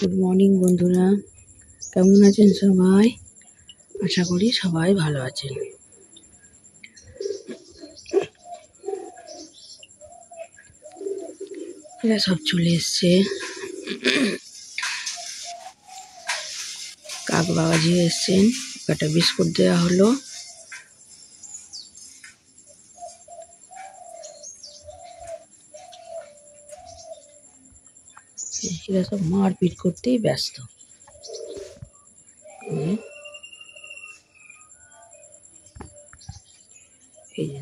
Good morning বন্ধুরা, কেমন আছেন সবাই? আশা করি সবাই ভালো আছেন। এরা সব চলে এসছে, কাক বাবাজি এসছেন, একটা বিস্কুট দেওয়া হলো। এরা সব মারপিট করতেই ব্যস্ত। এই যে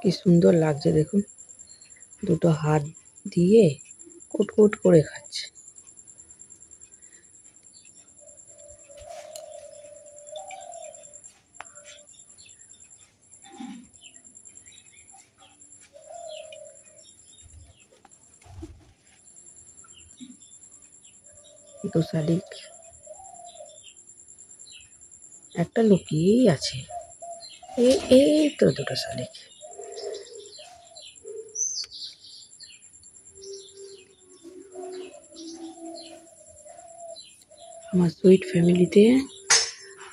কি সুন্দর লাগছে দেখুন, দুটো হাত দিয়ে কুটকুট করে খাচ্ছে। দুটো শালিক একটা লুকিয়েই আছে। এই তো দুটো শালিক। আমার সুইট ফ্যামিলিতে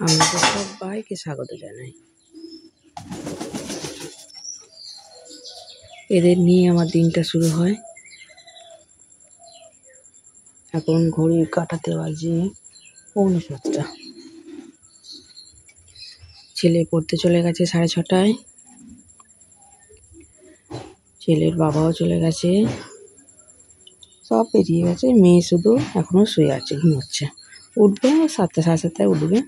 আপনাদের সবাইকে স্বাগত জানাই। এদের নিয়ে আমার দিনটা শুরু হয়। এখন ঘড়ির কাঁটাতে বাজে 6:45। ছেলে পড়তে চলে গেছে 6:30টায়, ছেলের বাবাও চলে গেছে, সব বেরিয়ে গেছে। মেয়ে শুধু এখনো শুয়ে আছে, ঘুমোচ্ছে। উঠবে 7টা, 7:30টায় উঠবে।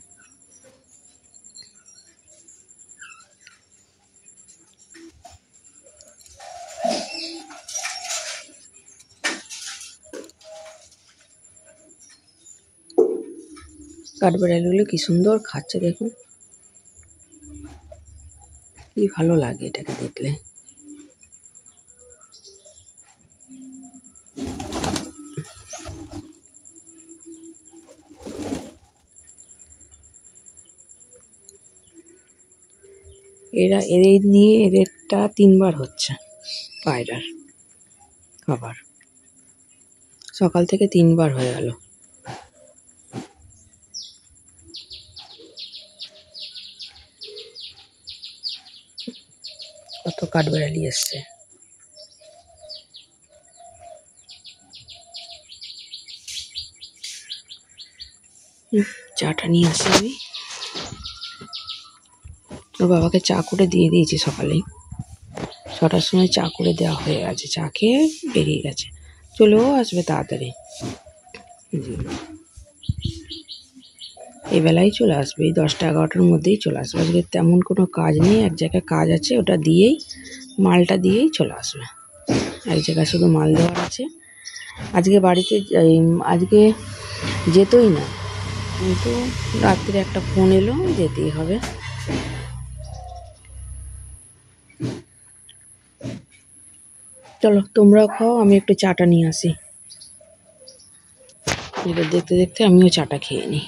কাঠবেড়ালিগুলো কি সুন্দর খাচ্ছে দেখুন, কি ভালো লাগে এটাকে দেখলে। এদের নিয়ে এদেরটা 3বার হচ্ছে পায়রার খাবার। সকাল থেকে 3বার হয়ে গেল। কত কাঠবেড়ালি এসছে। চাটা নিয়ে আসি আমি। ওর বাবাকে চা করে দিয়ে দিয়েছি সকালেই, 6টার সময় চা করে দেওয়া হয়ে গেছে। চা খেয়ে বেরিয়ে গেছে, চলেও আসবে তাড়াতাড়ি। এই বেলায় চলে আসবে, এই 10টা 11টার মধ্যেই চলে আসবে। আজকে তেমন কোনো কাজ নেই, এক জায়গায় কাজ আছে, ওটা দিয়েই মালটা দিয়েই চলে আসবে। এক জায়গায় শুধু মাল দেওয়ার আছে। আজকে বাড়িতে আজকে যেতই না, কিন্তু রাত্রে একটা ফোন এলো, যেতেই হবে। চলো তোমরাও খাও, আমি একটু চাটা নিয়ে আসি। এবার দেখতে দেখতে আমিও চাটা খেয়ে নিই।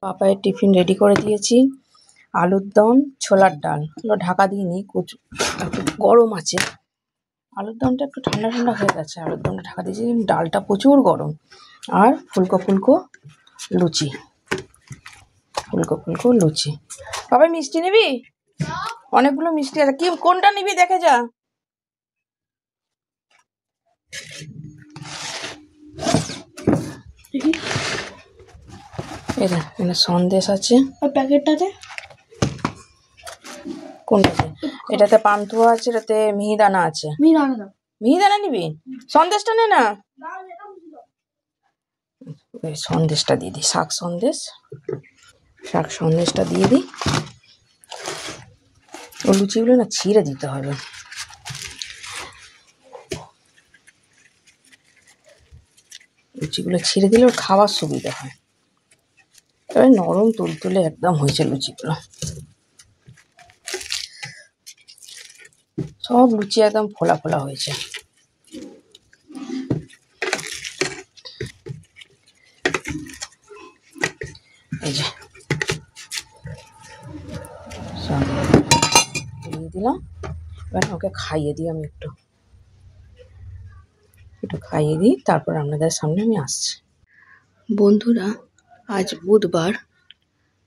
পাপায়ের টিফিন রেডি করে দিয়েছি, আলুর দম, ছোলার ডাল। ঢাকা দিইনি, একটু গরম আছে। আলুর দমটা একটু ঠান্ডা ঠান্ডা হয়ে গেছে, আলুর দমটা ঢাকা দিয়েছি। ডালটা প্রচুর গরম। আর ফুলকো ফুলকো লুচি, ফুলকো ফুলকো লুচি। বাবা মিষ্টি নিবি? অনেকগুলো মিষ্টি আছে, কি কোনটা নিবি দেখে যা। এটা সন্দেশ আছে প্যাকেটটাতে। কোনটাতে? এটাতে পান্তুয়া আছে, এটাতে মিহিদানা আছে। মিহিদানা নিবি? সন্দেশটা নে না। সন্দেশটা দিয়ে দিই, শাক সন্দেশটা দিয়ে দিই। ও লুচিগুলো না ছিঁড়ে দিতে হবে। লুচিগুলো ছিঁড়ে দিলে ওর খাওয়ার সুবিধা হয়। এবার নরম তুলতুলে একদম হয়েছে লুচিগুলো। সব লুচি একদম ফোলা ফোলা হয়েছে। এই যে দিলাম। এবার ওকে খাইয়ে দিই, আমি একটু খাইয়ে দিই, তারপর আপনাদের সামনে আমি আসছি। বন্ধুরা, আজ বুধবার,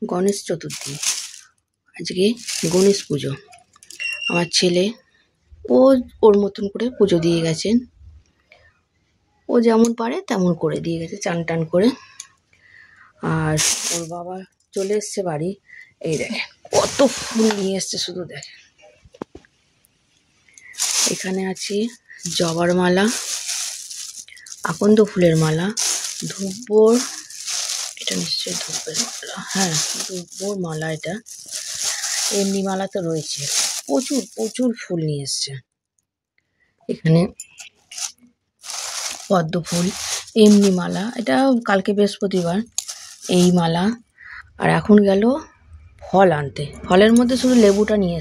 গণেশ চতুর্থী। আজকে গণেশ পুজো। আমার ছেলে ওর মতন করে পুজো দিয়ে গেছেন, ও যেমন পারে তেমন করে দিয়ে গেছে, চান টান করে। আর ওর বাবা চলে এসছে বাড়ি। এই দেখে কত ফুল নিয়ে এসছে, শুধু দেখে। এখানে আছে জবার মালা, আকন্দ ফুলের মালা, ধূপবোর, এটা নিশ্চয়ই ধূপের মালা, হ্যাঁ ধূপবোর মালা। এটা এমনি মালা তো রয়েছে, প্রচুর প্রচুর ফুল নিয়ে এসছে। এখানে পদ্ম ফুল, এমনি মালা, এটা কালকে বৃহস্পতিবার, এই মালা। আর এখন গেল ফল আনতে, ফলের মধ্যে শুধু লেবুটা নিয়ে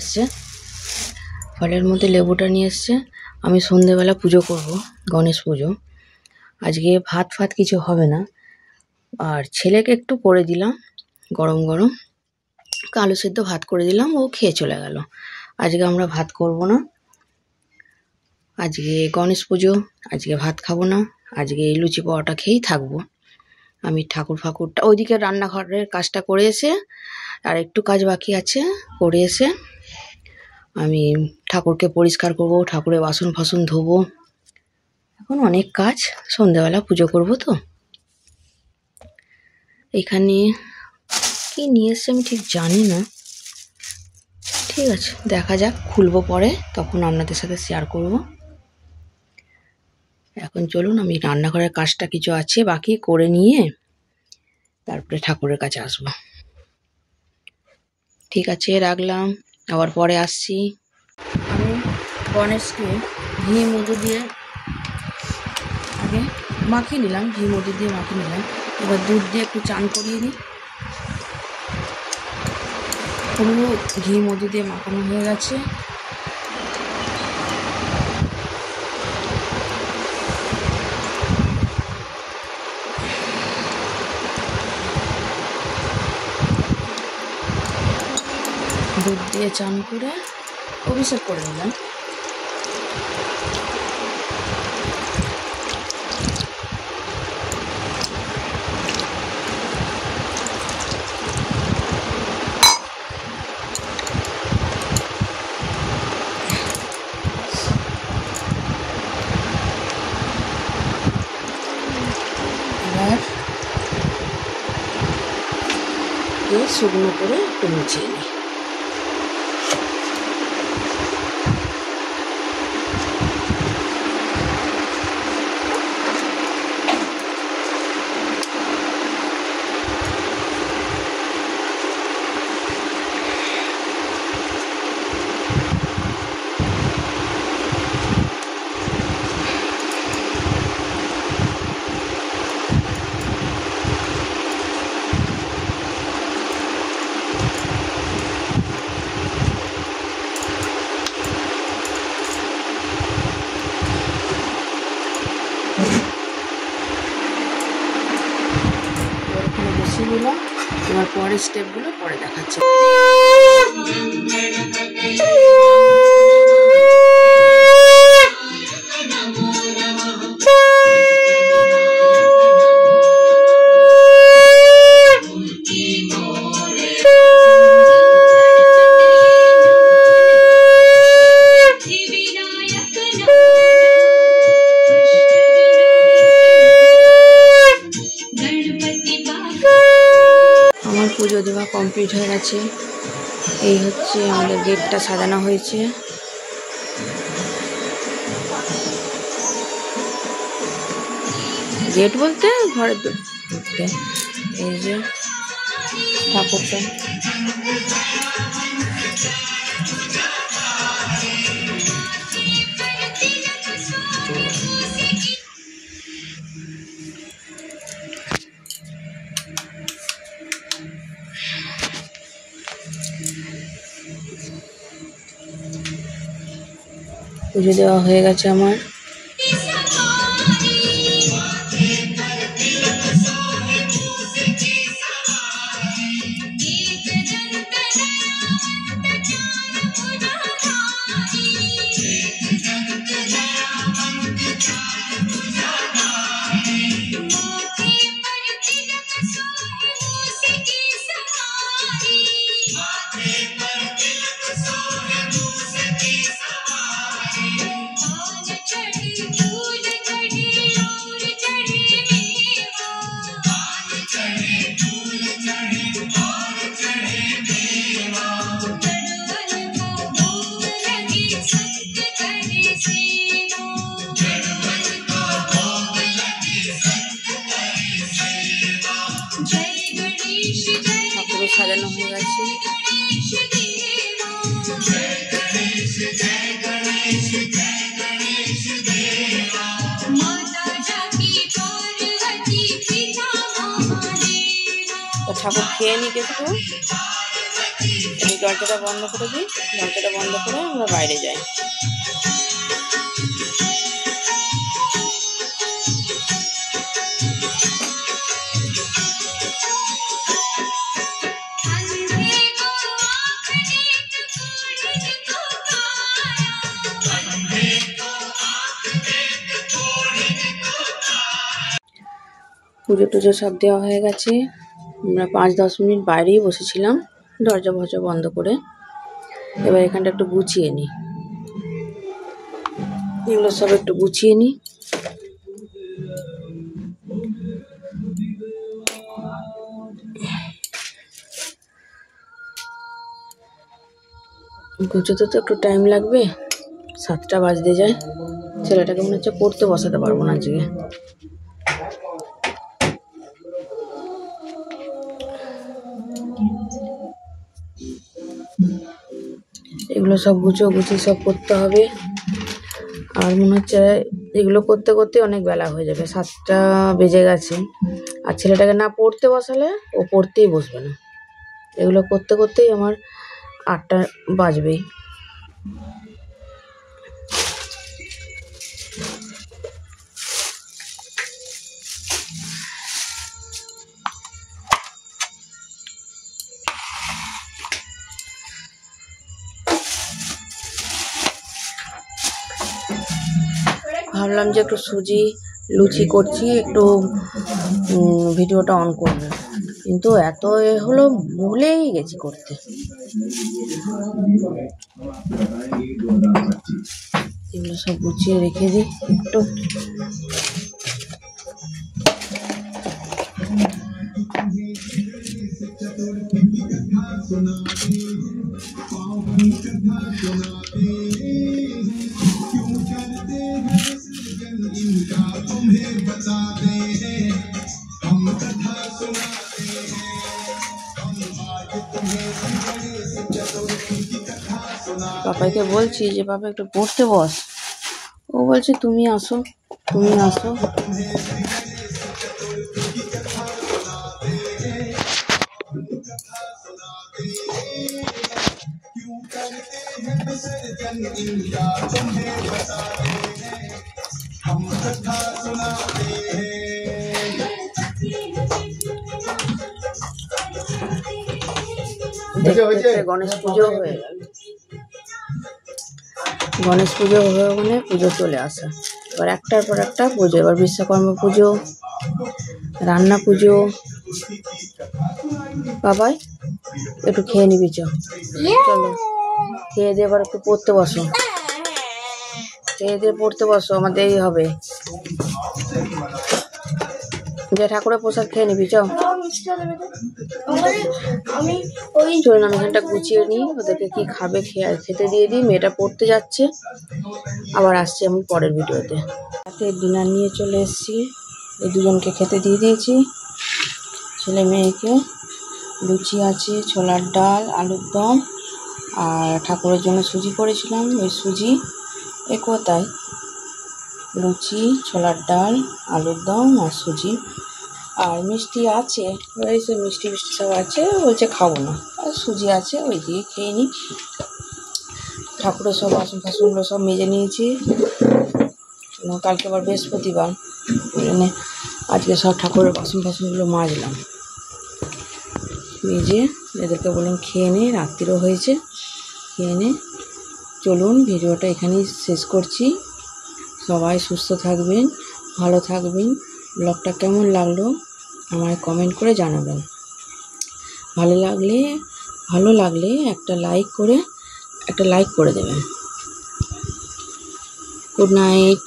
এসছে, আমি সন্ধেবেলা পুজো করব, গণেশ পুজো। আজকে ভাত ফাত কিছু হবে না। আর ছেলেকে একটু করে দিলাম গরম গরম আলু সেদ্ধ ভাত করে দিলাম, ও খেয়ে চলে গেল। আজকে আমরা ভাত করব না, আজকে গণেশ পুজো, আজকে ভাত খাবো না, আজকে লুচি পাওয়াটা খেয়েই থাকবো। আমি ঠাকুর ফাকুরটা ওইদিকে রান্নাঘরের কাজটা করে এসে, আর একটু কাজ বাকি আছে, করে এসে আমি ঠাকুরকে পরিষ্কার করব, ঠাকুরের বাসন ফাসন ধোবো। এখন অনেক কাজ, সন্ধ্যাবেলা পুজো করব তো। এখানে কি নিয়ে এসছে আমি ঠিক জানি না, ঠিক আছে দেখা যাক, খুলবো পরে, তখন আপনাদের সাথে শেয়ার করব। এখন চলুন, আমি রান্নাঘরের কাজটা কিছু আছে বাকি করে নিয়ে তারপরে ঠাকুরের কাছে আসব। ঠিক আছে, রাখলাম, আবার পরে আসছি। আমি গণেশকে ঘি মধু দিয়ে আগে মাখিয়ে নিলাম, ঘি মধু দিয়ে মাখিয়ে নিলাম। এবার দুধ দিয়ে একটু চান করিয়ে নিই। পুরো ঘি মধু দিয়ে মাখানো হয়ে গেছে। দুধ দিয়ে চান করে অভিষেক করে নিলাম। এবার শুকনো করে একটু মুছিয়ে নিই। দিলাম, এবার পরের স্টেপগুলো পরে দেখাচ্ছি। পুজো দেওয়া কমপ্লিট হয়ে গেছে। এই হচ্ছে আমাদের গেটটা সাজানো হয়েছে। গেট বলতে ঘরের ঢুকতে, এই যে ঠাকুরটা। পুজো দেওয়া হয়ে গেছে আমার। ঠাকুর খেয়ে নিক একটু, দরজাটা বন্ধ করে দিই। দরজাটা বন্ধ করে আমরা বাইরে যাই। পুজো টুজো সব দেওয়া হয়ে গেছে। আমরা 5-10 মিনিট বাইরেই বসেছিলাম দরজা ফরজা বন্ধ করে। এবার এখানটা একটু গুছিয়ে নিই, এগুলো সব একটু গুছিয়ে নিই। গুছোতে তো একটু টাইম লাগবে, 7টা বাজতে যায়। ছেলেটাকে মনে হচ্ছে পড়তে বসাতে পারবো না আজকে। এগুলো সব গুছি সব করতে হবে। আর মনে হচ্ছে এগুলো করতে করতে অনেক বেলা হয়ে যাবে, 7টা বেজে গেছে। আর ছেলেটাকে না পড়তে বসালে ও পড়তেই বসবে না। এগুলো করতে করতেই আমার 8টা বাজবেই। ভাবলাম যে একটু সুজি লুচি করছি, একটু ভিডিওটা অন করবো, কিন্তু এত হলো ভুলেই গেছি করতে। এগুলো সব গুছিয়ে রেখে দিই একটু। পাপাইকে বলছি যে বাবা একটু পড়তে বস, ও বলছে তুমি আসো তুমি আসো। গণেশ পুজো হয়ে গেল, গণেশ পুজো হয়ে মানে পুজো চলে আসে। এবার একটার পর একটা পুজো, এবার বিশ্বকর্মা পুজো, রান্না পুজো। বাবাই একটু খেয়ে নিবি, চলো খেয়ে দিয়ে এবার একটু পড়তে বসো, খেয়ে দিয়ে পড়তে বসো, আমার দেরি হবে। যে ঠাকুরের প্রসাদ খেয়ে নিবি, চল। চলুন আমি এখানটা গুছিয়ে নিই, ওদেরকে কি খাবে খেতে দিয়ে দিই। মেয়েটা পড়তে যাচ্ছে, আবার আসছি আমি পরের ভিডিওতে। রাতে ডিনার নিয়ে চলে এসেছি, এই দুজনকে খেতে দিয়ে দিয়েছি, ছেলে মেয়েকে। লুচি আছে, ছোলার ডাল, আলুর দম, আর ঠাকুরের জন্য সুজি করেছিলাম, ওই সুজি এ কোথায় লুচি, ছোলার ডাল, আলুর দম আর সুজি। আর মিষ্টি আছে, ওই সব মিষ্টি সব আছে, বলছে খাবো না, আর সুজি আছে ওই দিয়ে খেয়ে নিই। ঠাকুরের সব বাসন ফাসনগুলো সব মেজে নিয়েছি, কালকে আবার বৃহস্পতিবার, ওই জন্যে আজকে সব ঠাকুরের বাসন ফাসনগুলো মাজলাম। মেজে এদেরকে বললাম খেয়ে নে, রাত্রিরও হয়েছে, খেয়ে নে। চলুন ভিডিওটা এখানেই শেষ করছি। সবাই সুস্থ থাকবেন, ভালো থাকবেন। ব্লগটা কেমন লাগলো আমায় কমেন্ট করে জানাবেন। ভালো লাগলে একটা লাইক করে দেবেন। Good night.